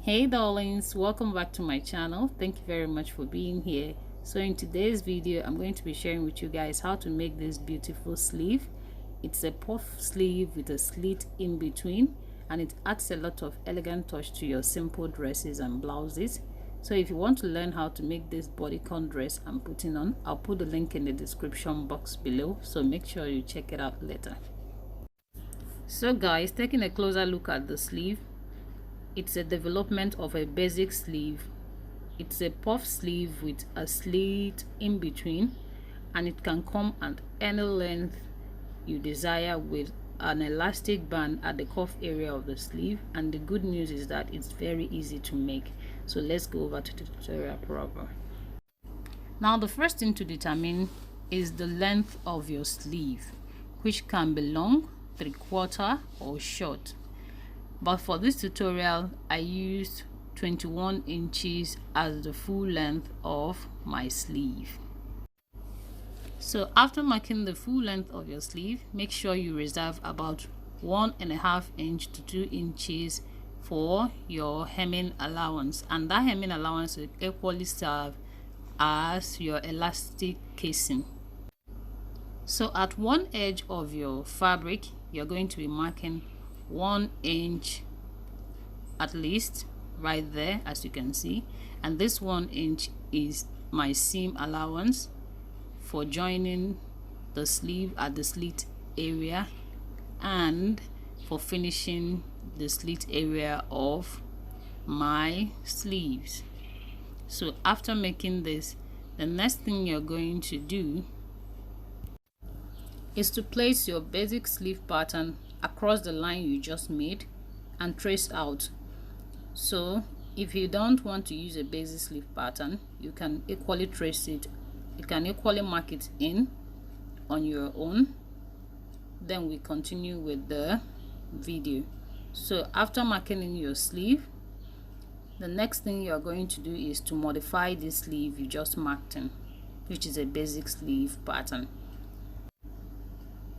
Hey darlings, welcome back to my channel. Thank you very much for being here. So in today's video I'm going to be sharing with you guys how to make this beautiful sleeve. It's a puff sleeve with a slit in between, and it adds a lot of elegant touch to your simple dresses and blouses. So if you want to learn how to make this bodycon dress I'm putting on, I'll put the link in the description box below, so make sure you check it out later. So guys, taking a closer look at the sleeve, it's a development of a basic sleeve. It's a puff sleeve with a slit in between, and it can come at any length you desire with an elastic band at the cuff area of the sleeve. And the good news is that it's very easy to make. So let's go over to the tutorial proper. Now the first thing to determine is the length of your sleeve, which can be long, 3/4 or short. But for this tutorial I used 21 inches as the full length of my sleeve. So after marking the full length of your sleeve, make sure you reserve about 1.5 inch to 2 inches for your hemming allowance, and that hemming allowance will equally serve as your elastic casing. So at one edge of your fabric you're going to be marking 1 inch at least right there, as you can see, and this 1 inch is my seam allowance for joining the sleeve at the slit area and for finishing the slit area of my sleeves. So after making this, the next thing you're going to do is to place your basic sleeve pattern across the line you just made and trace out. So if you don't want to use a basic sleeve pattern, you can equally trace it, you can equally mark it in on your own. Then we continue with the video. So after marking in your sleeve, the next thing you're going to do is to modify this sleeve you just marked in, which is a basic sleeve pattern.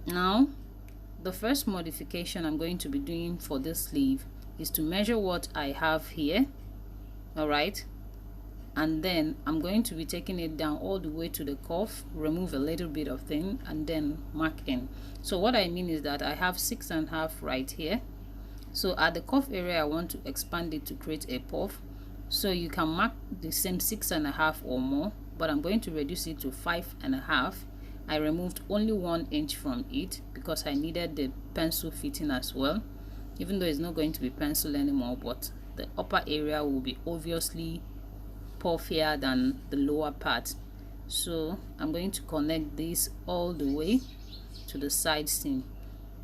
Now the first modification I'm going to be doing for this sleeve is to measure what I have here, all right, and then I'm going to be taking it down all the way to the cuff, remove a little bit of thing, and then mark in. So what I mean is that I have 6.5 right here. So at the cuff area I want to expand it to create a puff, so you can mark the same 6.5 or more, but I'm going to reduce it to 5.5. I removed only 1 inch from it because I needed the pencil fitting as well, even though it's not going to be pencil anymore, but the upper area will be obviously puffier than the lower part. So I'm going to connect this all the way to the side seam.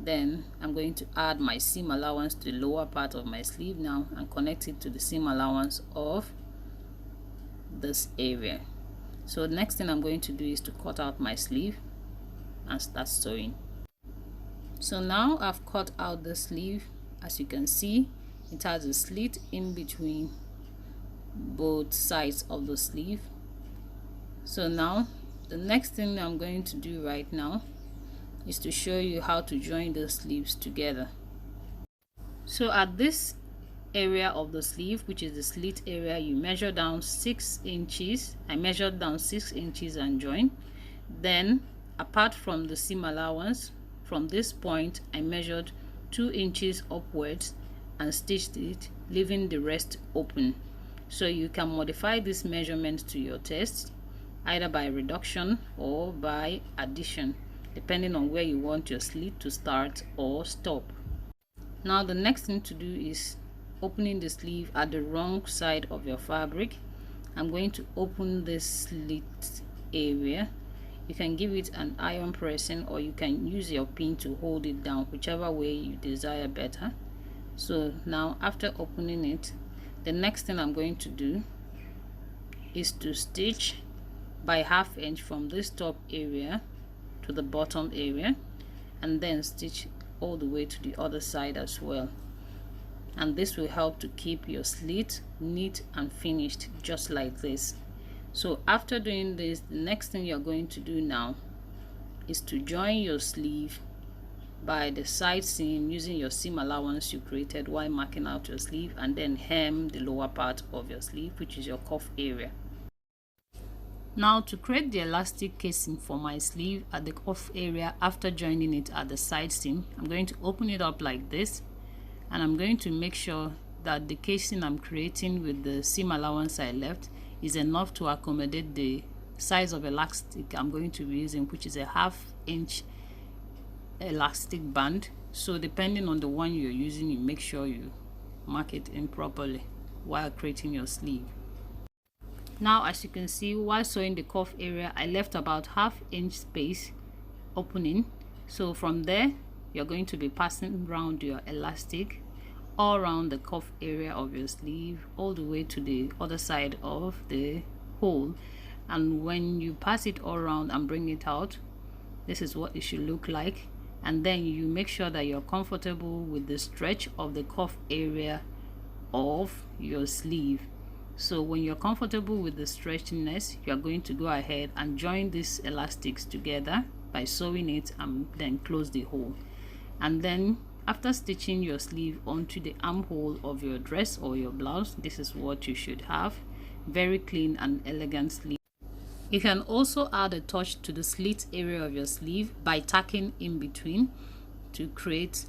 Then I'm going to add my seam allowance to the lower part of my sleeve now and connect it to the seam allowance of this area. So the next thing I'm going to do is to cut out my sleeve and start sewing. So now I've cut out the sleeve. As you can see, it has a slit in between both sides of the sleeve. So now the next thing I'm going to do right now is to show you how to join the sleeves together. So at this area of the sleeve, which is the slit area, you measure down 6 inches. I measured down 6 inches and join. Then apart from the seam allowance, from this point I measured 2 inches upwards and stitched it, leaving the rest open. So you can modify this measurement to your taste, either by reduction or by addition, depending on where you want your slit to start or stop. Now the next thing to do is opening the sleeve at the wrong side of your fabric. I'm going to open this slit area. You can give it an iron pressing, or you can use your pin to hold it down, whichever way you desire better. So now after opening it, the next thing I'm going to do is to stitch by 1/2 inch from this top area to the bottom area, and then stitch all the way to the other side as well. And this will help to keep your slit neat and finished, just like this. So after doing this, the next thing you're going to do now is to join your sleeve by the side seam using your seam allowance you created while marking out your sleeve, and then hem the lower part of your sleeve, which is your cuff area. Now to create the elastic casing for my sleeve at the cuff area after joining it at the side seam, I'm going to open it up like this, and I'm going to make sure that the casing I'm creating with the seam allowance I left is enough to accommodate the size of elastic I'm going to be using, which is a 1/2 inch elastic band. So depending on the one you're using, you make sure you mark it in properly while creating your sleeve. Now, as you can see, while sewing the cuff area, I left about 1/2 inch space opening. So from there, you're going to be passing around your elastic all around the cuff area of your sleeve, all the way to the other side of the hole. And when you pass it all around and bring it out, this is what it should look like. And then you make sure that you're comfortable with the stretch of the cuff area of your sleeve. So when you're comfortable with the stretchiness, you're going to go ahead and join these elastics together by sewing it and then close the hole. And then after stitching your sleeve onto the armhole of your dress or your blouse, this is what you should have: very clean and elegant sleeve. You can also add a touch to the slit area of your sleeve by tacking in between to create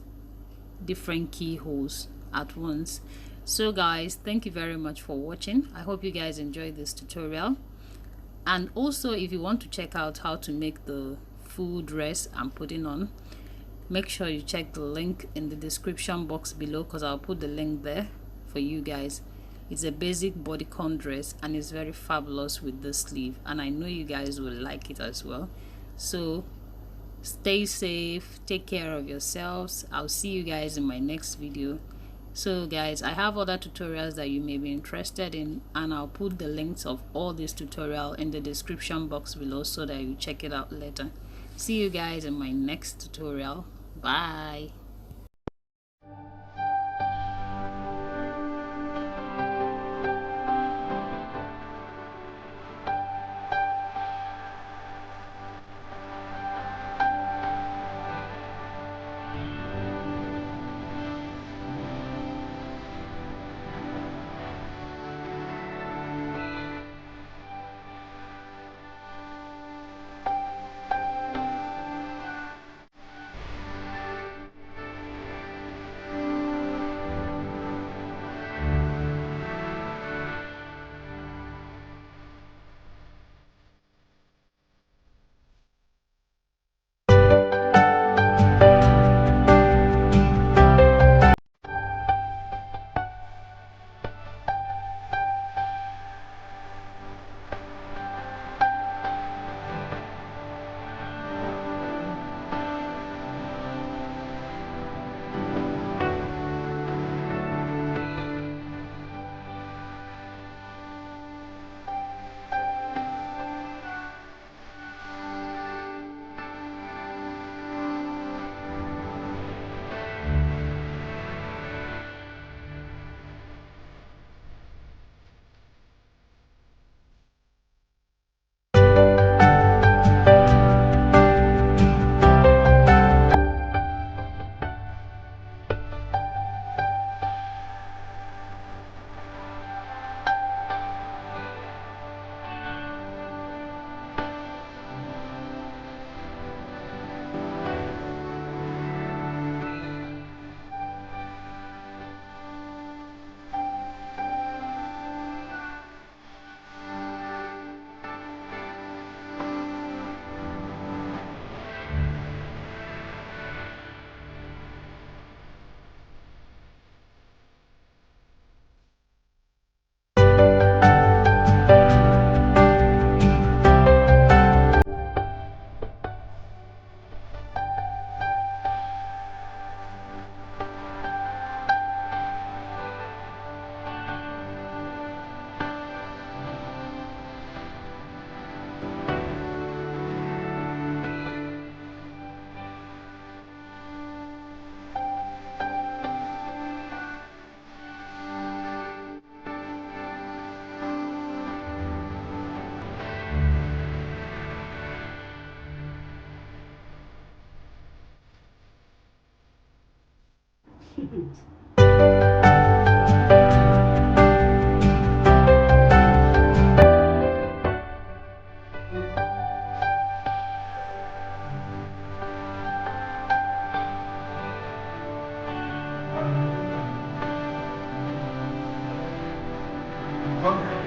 different keyholes at once. So guys, thank you very much for watching. I hope you guys enjoyed this tutorial. And also, if you want to check out how to make the full dress I'm putting on, make sure you check the link in the description box below, because I'll put the link there for you guys. It's a basic bodycon dress and it's very fabulous with the sleeve, and I know you guys will like it as well. So stay safe, take care of yourselves. I'll see you guys in my next video. So guys, I have other tutorials that you may be interested in, and I'll put the links of all this tutorial in the description box below so that you check it out later. See you guys in my next tutorial. Bye. Okay.